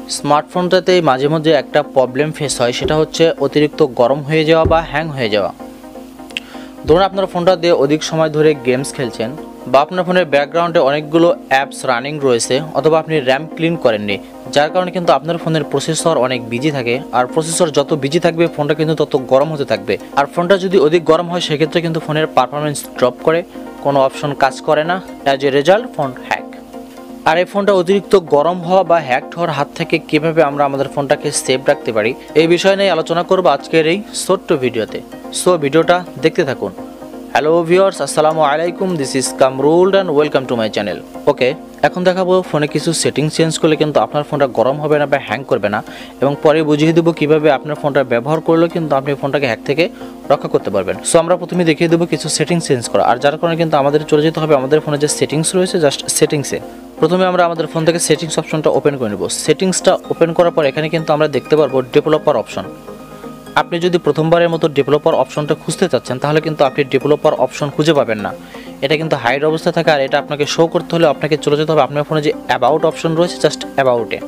স্মার্টফোনটাতে মাঝে মধ্যে একটা প্রবলেম ফেস হয়, সেটা হচ্ছে অতিরিক্ত গরম হয়ে যাওয়া বা হ্যাং হয়ে যাওয়া। ধরুন আপনার ফোনটা দিয়ে অধিক সময় ধরে গেমস খেলছেন, বা আপনার ফোনের ব্যাকগ্রাউন্ডে অনেকগুলো অ্যাপস রানিং রয়েছে, অথবা আপনি র্যাম ক্লিন করেননি, যার কারণে কিন্তু আপনার ফোনের প্রসেসর অনেক বিজি থাকে। আর প্রসেসর যত বিজি থাকবে ফোনটা কিন্তু তত গরম হতে থাকবে। আর ফোনটা যদি অধিক গরম হয় সেক্ষেত্রে কিন্তু ফোনের পারফরমেন্স ড্রপ করে, কোনো অপশন কাজ করে না, as a result phone hack. আর এই ফোনটা অতিরিক্ত গরম হওয়া বা হ্যাকড হওয়ার হাত থেকে কীভাবে আমরা আমাদের ফোনটাকে সেভ রাখতে পারি, এই বিষয় নিয়ে আলোচনা করব আজকের এই ছোট্ট ভিডিওতে। সো ভিডিওটা দেখতে থাকুন। হ্যালো ভিউয়ার্স, আসসালামু আলাইকুম, this is Kamrul and welcome to my channel. Okay, এখন দেখাবো ফোনে কিছু সেটিংস চেঞ্জ করলে কিন্তু আপনার ফোনটা গরম হবে না বা হ্যাং করবে না, এবং পরে বুঝিয়ে দেবো কীভাবে আপনার ফোনটা ব্যবহার করলেও কিন্তু আপনি ফোনটাকে হ্যাক থেকে রক্ষা করতে পারবেন। সো আমরা প্রথমে দেখিয়ে দেবো কিছু সেটিংস চেঞ্জ করা, আর যার কারণে কিন্তু আমাদের চলে যেতে হবে আমাদের ফোনে যে সেটিংস রয়েছে, জাস্ট সেটিংসে। প্রথমে আমরা আমাদের ফোন থেকে সেটিংস অপশনটা ওপেন করে নেব। সেটিংসটা ওপেন করার পর এখানে কিন্তু আমরা দেখতে পারবো ডেভেলপার অপশন। আপনি যদি প্রথমবারের মতো ডেভেলপার অপশনটা খুঁজতে চাচ্ছেন তাহলে কিন্তু আপনি ডেভেলপার অপশন খুঁজে পাবেন না, এটা কিন্তু হাইড অবস্থায় থাকে। আর এটা আপনাকে শো করতে হলে আপনাকে চলে যেতে হবে আপনার ফোনে যে অ্যাবাউট অপশন রয়েছে, জাস্ট অ্যাবাউটে।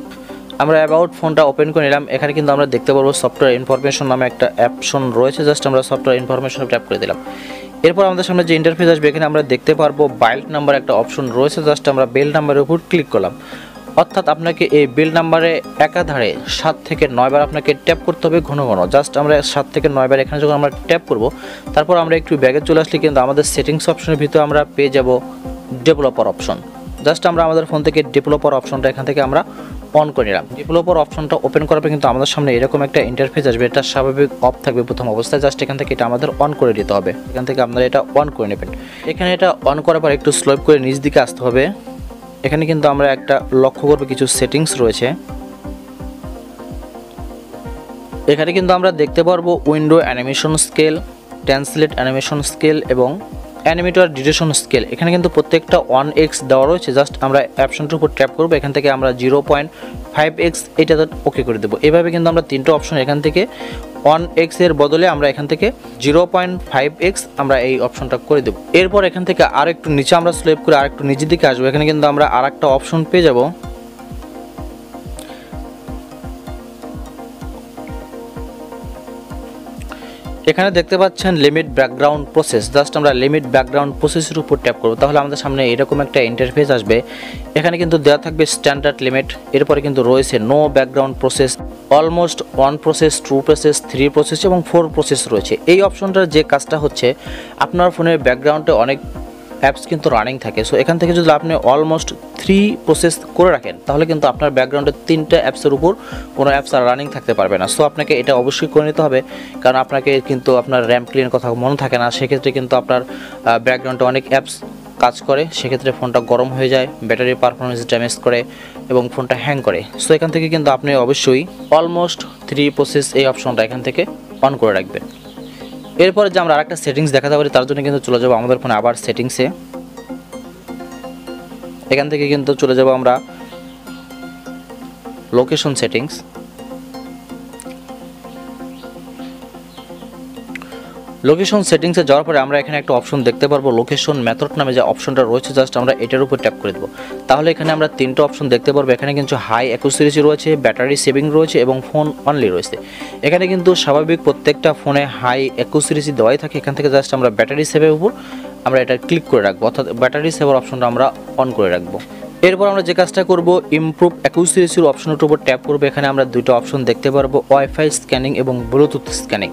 আমরা অ্যাবাউট ফোনটা ওপেন করে নিলাম। এখানে কিন্তু আমরা দেখতে পারবো সফটওয়্যার ইনফরমেশন নামে একটা অপশন রয়েছে, জাস্ট আমরা সফটওয়্যার ইনফরমেশন ট্যাপ করে দিলাম। এরপর আমাদের সামনে যে ইন্টারফেস আসবে এখানে আমরা দেখতে পারবো বাইল্ড নাম্বার একটা অপশন রয়েছে, জাস্ট আমরা বেল নাম্বারের উপর ক্লিক করলাম। অর্থাৎ আপনাকে এই বেল নাম্বারে একাধারে 7 থেকে 9 বার আপনাকে ট্যাপ করতে হবে ঘন ঘন। জাস্ট আমরা 7 থেকে 9 বার এখানে যখন আমরা ট্যাপ করব, তারপর আমরা একটু ব্যাগে চলে আসলে কিন্তু আমাদের সেটিংস অপশনের ভিতরে আমরা পেয়ে যাব ডেভেলপার অপশন। জাস্ট আমরা আমাদের ফোন থেকে ডেভেলপার অপশনটা এখান থেকে আমরা অন করে নিলাম। ডেভেলপার অপশনটা ওপেন করার পর কিন্তু আমাদের সামনে এরকম একটা ইন্টারফেস আসবে, এটা স্বাভাবিক অফ থাকবে প্রথম অবস্থায়। জাস্ট এখান থেকে এটা আমাদের অন করে দিতে হবে। এখান থেকে আপনারা এটা অন করে নেবেন। এখানে এটা অন করার পর একটু স্লাইপ করে নিচ দিকে আসতে হবে। এখানে কিন্তু আমরা একটা লক্ষ্য করব কিছু সেটিংস রয়েছে। এখানে কিন্তু আমরা দেখতে পারবো window animation scale, translate animation scale এবং অ্যানিমেটর ডিউরেশন স্কেল। এখানে কিন্তু প্রত্যেকটা 1x দেওয়া রয়েছে। জাস্ট আমরা অপশনটার উপর ট্যাপ করবো, এখান থেকে আমরা 0.5x এটা ওকে করে দেবো। এভাবে কিন্তু আমরা তিনটে অপশন এখান থেকে 1x এর বদলে আমরা এখান থেকে 0.5x আমরা এই অপশনটা করে দেবো। এরপর এখান থেকে আর একটু নিচে আমরা স্লাইপ করে আর একটু নিচের দিকে আসবো। এখানে কিন্তু আমরা আর একটা অপশন পেয়ে যাব। এখানে দেখতে পাচ্ছেন লিমিট ব্যাকগ্রাউন্ড প্রসেস। জাস্ট আমরা লিমিট ব্যাকগ্রাউন্ড প্রসেসের উপর ট্যাপ করবো, তাহলে আমাদের সামনে এরকম একটা ইন্টারফেস আসবে। এখানে কিন্তু দেওয়া থাকবে স্ট্যান্ডার্ড লিমিট, এরপরে কিন্তু রয়েছে no background process, almost 1 process, 2 process, 3 process এবং 4 প্রসেস রয়েছে। এই অপশনটার যে কাজটা হচ্ছে, আপনার ফোনের ব্যাকগ্রাউন্ডে অনেক অ্যাপস কিন্তু রানিং থাকে। সো এখান থেকে যদি আপনি অলমোস্ট 3 প্রসেস করে রাখেন তাহলে কিন্তু আপনার ব্যাকগ্রাউন্ডে 3টা অ্যাপসের উপর কোনো অ্যাপস আর রানিং থাকতে পারবে না। সো আপনাকে এটা অবশ্যই করে নিতে হবে, কারণ আপনাকে কিন্তু আপনার র্যাম ক্লিন কথা মনে থাকে না। সেক্ষেত্রে কিন্তু আপনার ব্যাকগ্রাউন্ডে অনেক অ্যাপস কাজ করে, সেক্ষেত্রে ফোনটা গরম হয়ে যায়, ব্যাটারির পারফরমেন্স ড্যামেজ করে এবং ফোনটা হ্যাং করে। সো এখান থেকে কিন্তু আপনি অবশ্যই অলমোস্ট 3 প্রসেস এই অপশনটা এখান থেকে অন করে রাখবেন। এরপরে যে আমরা আরেকটা সেটিংস দেখাতে পারি তার জন্য কিন্তু চলে যাবো আমাদের ফোনে আবার সেটিংসে। এখান থেকে কিন্তু চলে যাব আমরা লোকেশন সেটিংস। লোকেশন সেটিংসে যাওয়ার পরে আমরা এখানে একটা অপশন দেখতে পারবো লোকেশন মেথড নামে যে অপশনটা রয়েছে, জাস্ট আমরা এটার উপর ট্যাপ করে দেবো। তাহলে এখানে আমরা 3টা অপশন দেখতে পারবো। এখানে কিন্তু হাই অ্যাকুরেসি রয়েছে, ব্যাটারি সেভিং রয়েছে এবং ফোন অনলি রয়েছে। এখানে কিন্তু স্বাভাবিক প্রত্যেকটা ফোনে হাই অ্যাকুরেসি দেওয়াই থাকে। এখান থেকে জাস্ট আমরা ব্যাটারি সেভের উপর আমরা এটা ক্লিক করে রাখবো, অর্থাৎ ব্যাটারি সেভার অপশনটা আমরা অন করে রাখবো। এরপর আমরা যে কাজটা করব, ইমপ্রুভ অ্যাকুরেসির অপশনের উপর ট্যাপ করবো। এখানে আমরা 2টা অপশন দেখতে পারবো, ওয়াইফাই স্ক্যানিং এবং ব্লুটুথ স্ক্যানিং।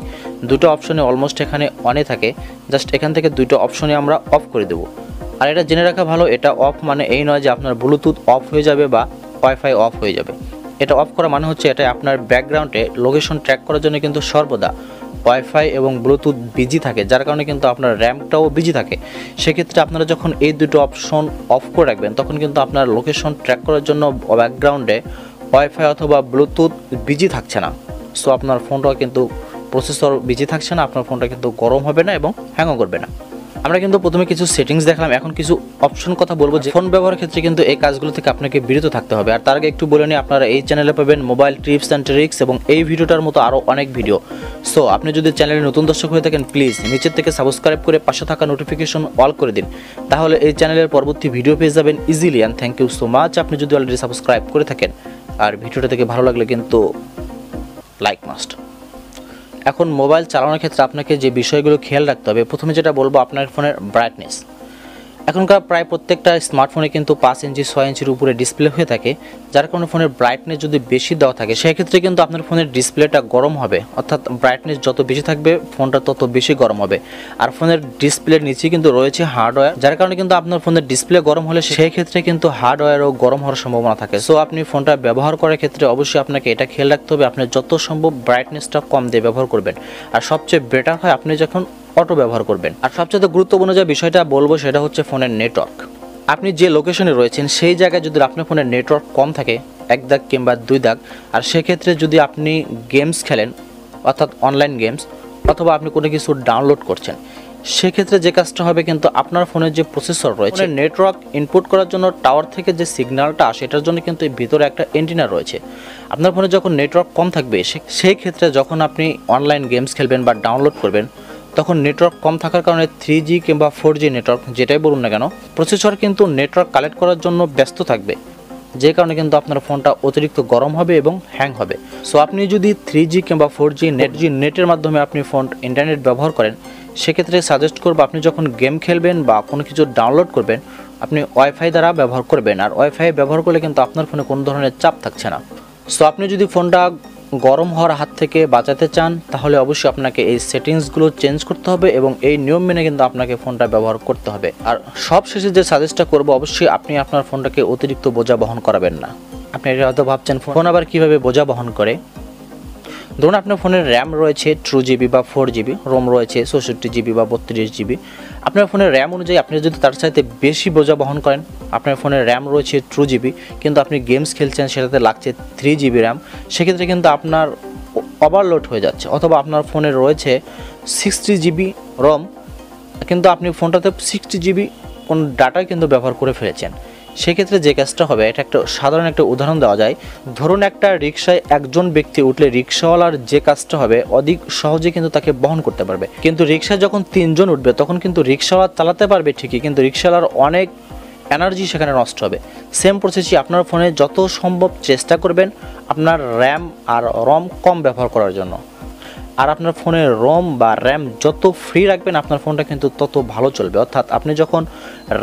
2টা অপশনে অলমোস্ট এখানে অনে থাকে। জাস্ট এখান থেকে 2টা অপশনে আমরা অফ করে দেবো। আর এটা জেনে রাখা ভালো, এটা অফ মানে এই নয় যে আপনার ব্লুটুথ অফ হয়ে যাবে বা ওয়াইফাই অফ হয়ে যাবে। এটা অফ করা মানে হচ্ছে এটা আপনার ব্যাকগ্রাউন্ডে লোকেশন ট্র্যাক করার জন্য কিন্তু সর্বদা ওয়াইফাই এবং ব্লুটুথ বিজি থাকে, যার কারণে কিন্তু আপনার র্যামটাও বিজি থাকে। সেক্ষেত্রে আপনারা যখন এই 2টো অপশন অফ করে রাখবেন তখন কিন্তু আপনার লোকেশন ট্র্যাক করার জন্য ব্যাকগ্রাউন্ডে ওয়াইফাই অথবা ব্লুটুথ বিজি থাকছে না। সো আপনার ফোনটা কিন্তু প্রসেসর বিজি থাকছে না, আপনার ফোনটা কিন্তু গরম হবে না এবং হ্যাংও করবে না। আমরা কিন্তু প্রথমে কিছু সেটিংস দেখলাম, এখন কিছু অপশন কথা বলবো যে ফোন ব্যবহারের ক্ষেত্রে কিন্তু এই কাজগুলো থেকে আপনাকে বিরত থাকতে হবে। আর তার আগে একটু বলে নিই, আপনারা এই চ্যানেলে পাবেন মোবাইল টিপস অ্যান্ড ট্রিক্স এবং এই ভিডিওটার মতো আরও অনেক ভিডিও। সো আপনি যদি চ্যানেলে নতুন দর্শক হয়ে থাকেন প্লিজ নিচের থেকে সাবস্ক্রাইব করে পাশে থাকা নোটিফিকেশন অল করে দিন, তাহলে এই চ্যানেলের পরবর্তী ভিডিও পেয়ে যাবেন easily. And thank you so much আপনি যদি অলরেডি সাবস্ক্রাইব করে থাকেন। আর ভিডিওটা থেকে ভালো লাগলে কিন্তু লাইক মাস্ট। এখন মোবাইল চালানোর ক্ষেত্রে আপনাকে যে বিষয়গুলো খেয়াল রাখতে হবে, প্রথমে যেটা বলবো আপনার ফোনের ব্রাইটনেস। এখনকার প্রায় প্রত্যেকটা স্মার্টফোনে কিন্তু 5 ইঞ্চি 6 ইঞ্চির উপরে ডিসপ্লে হয়ে থাকে, যার কারণে ফোনের ব্রাইটনেস যদি বেশি দেওয়া থাকে সেক্ষেত্রে কিন্তু আপনার ফোনের ডিসপ্লেটা গরম হবে, অর্থাৎ ব্রাইটনেস যত বেশি থাকবে ফোনটা তত বেশি গরম হবে। আর ফোনের ডিসপ্লের নিচে কিন্তু রয়েছে হার্ডওয়্যার, যার কারণে কিন্তু আপনার ফোনের ডিসপ্লে গরম হলে সেই ক্ষেত্রে কিন্তু হার্ডওয়্যারও গরম হওয়ার সম্ভাবনা থাকে। সো আপনি ফোনটা ব্যবহার করার ক্ষেত্রে অবশ্যই আপনাকে এটা খেয়াল রাখতে হবে, আপনি যত সম্ভব ব্রাইটনেসটা কম দিয়ে ব্যবহার করবেন। আর সবচেয়ে বেটার হয় আপনি যখন অটো ব্যবহার করবেন। আর সবচেয়ে গুরুত্বপূর্ণ যে বিষয়টা বলবো সেটা হচ্ছে ফোনের নেটওয়ার্ক। আপনি যে লোকেশনে রয়েছেন সেই জায়গায় যদি আপনার ফোনের নেটওয়ার্ক কম থাকে, 1 দাগ কিংবা 2 দাগ, আর সেক্ষেত্রে যদি আপনি গেমস খেলেন অর্থাৎ অনলাইন গেমস, অথবা আপনি কোনো কিছু ডাউনলোড করছেন, সেক্ষেত্রে যে কাজটা হবে কিন্তু আপনার ফোনের যে প্রসেসর রয়েছে নেটওয়ার্ক ইনপুট করার জন্য টাওয়ার থেকে যে সিগন্যালটা আসে এটার জন্য কিন্তু ভিতরে একটা এন্টিনা রয়েছে। আপনার ফোনে যখন নেটওয়ার্ক কম থাকবে সেই ক্ষেত্রে যখন আপনি অনলাইন গেমস খেলবেন বা ডাউনলোড করবেন তখন নেটওয়ার্ক কম থাকার কারণে 3G কিংবা 4G নেটওয়ার্ক যেটাই বলুন না কেন, প্রসেসর কিন্তু নেটওয়ার্ক কালেক্ট করার জন্য ব্যস্ত থাকবে, যে কারণে কিন্তু আপনার ফোনটা অতিরিক্ত গরম হবে এবং হ্যাং হবে। সো আপনি যদি 3G কিংবা 4G নেটের মাধ্যমে আপনি ফোন ইন্টারনেট ব্যবহার করেন, সেক্ষেত্রে সাজেস্ট করবো আপনি যখন গেম খেলবেন বা কোনো কিছু ডাউনলোড করবেন আপনি ওয়াইফাই দ্বারা ব্যবহার করবেন। আর ওয়াইফাই ব্যবহার করলে কিন্তু আপনার ফোনে কোনো ধরনের চাপ থাকছে না। সো আপনি যদি ফোনটা গরম হওয়ার হাত থেকে বাঁচাতে চান তাহলে অবশ্যই আপনাকে এই সেটিংসগুলো চেঞ্জ করতে হবে এবং এই নিয়ম মেনে কিন্তু আপনাকে ফোনটা ব্যবহার করতে হবে। আর সব শেষে যে সাজেস্টটা করবো, অবশ্যই আপনি আপনার ফোনটাকে অতিরিক্ত বোঝা বহন করাবেন না। আপনি এটা হয়তো ভাবছেন ফোন আবার কীভাবে বোঝা বহন করে। ধরুন আপনার ফোনের র্যাম রয়েছে 2GB বা 4GB, রোম রয়েছে 64GB বা 32GB। আপনার ফোনের র্যাম অনুযায়ী আপনি যদি তার চাইতে বেশি বোঝা বহন করেন, আপনার ফোনের র্যাম রয়েছে 2GB কিন্তু আপনি গেমস খেলছেন সেটাতে লাগছে 3GB র্যাম, সেক্ষেত্রে কিন্তু আপনার ওভারলোড হয়ে যাচ্ছে। অথবা আপনার ফোনে রয়েছে 60GB রোম কিন্তু আপনি ফোনটাতে 60GB কোন ডাটা কিন্তু ব্যবহার করে ফেলেছেন, সেক্ষেত্রে যে কাজটা হবে, এটা একটা সাধারণ একটা উদাহরণ দেওয়া যায়। ধরুন একটা রিক্সায় একজন ব্যক্তি উঠলে রিক্সাওয়ালার যে কাজটা হবে অধিক সহজে কিন্তু তাকে বহন করতে পারবে, কিন্তু রিক্সায় যখন 3 জন উঠবে তখন কিন্তু রিক্সাওয়ালা চালাতে পারবে ঠিকই, কিন্তু রিক্সাওয়ালার অনেক এনার্জি সেখানে নষ্ট হবে। সেম প্রসেসই আপনার ফোনে যত সম্ভব চেষ্টা করবেন আপনার র্যাম আর রম কম ব্যবহার করার জন্য। আর আপনার ফোনের রোম বা র্যাম যত ফ্রি রাখবেন আপনার ফোনটা কিন্তু তত ভালো চলবে। অর্থাৎ আপনি যখন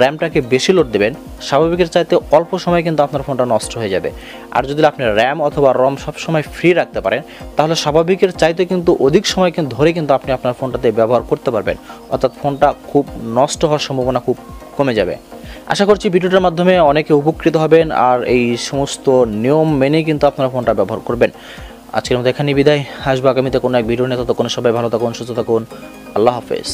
র্যামটাকে বেশি লোড দেবেন স্বাভাবিকের চাইতে অল্প সময় কিন্তু আপনার ফোনটা নষ্ট হয়ে যাবে। আর যদি আপনি র্যাম অথবা রম সবসময় ফ্রি রাখতে পারেন তাহলে স্বাভাবিকের চাইতে কিন্তু অধিক সময় কিন্তু ধরে কিন্তু আপনি আপনার ফোনটাতে ব্যবহার করতে পারবেন, অর্থাৎ ফোনটা খুব নষ্ট হওয়ার সম্ভাবনা খুব কমে যাবে। আশা করছি ভিডিওটার মাধ্যমে অনেকে উপকৃত হবেন আর এই সমস্ত নিয়ম মেনে কিন্তু আপনারা ফোনটা ব্যবহার করবেন। আজকের মতো এখানেই বিদায়, আসবো আগামীতে কোনো এক ভিডিও নিয়ে। ততক্ষণ সবাই ভালো থাকুন, সুস্থ থাকুন, আল্লাহ হাফেজ।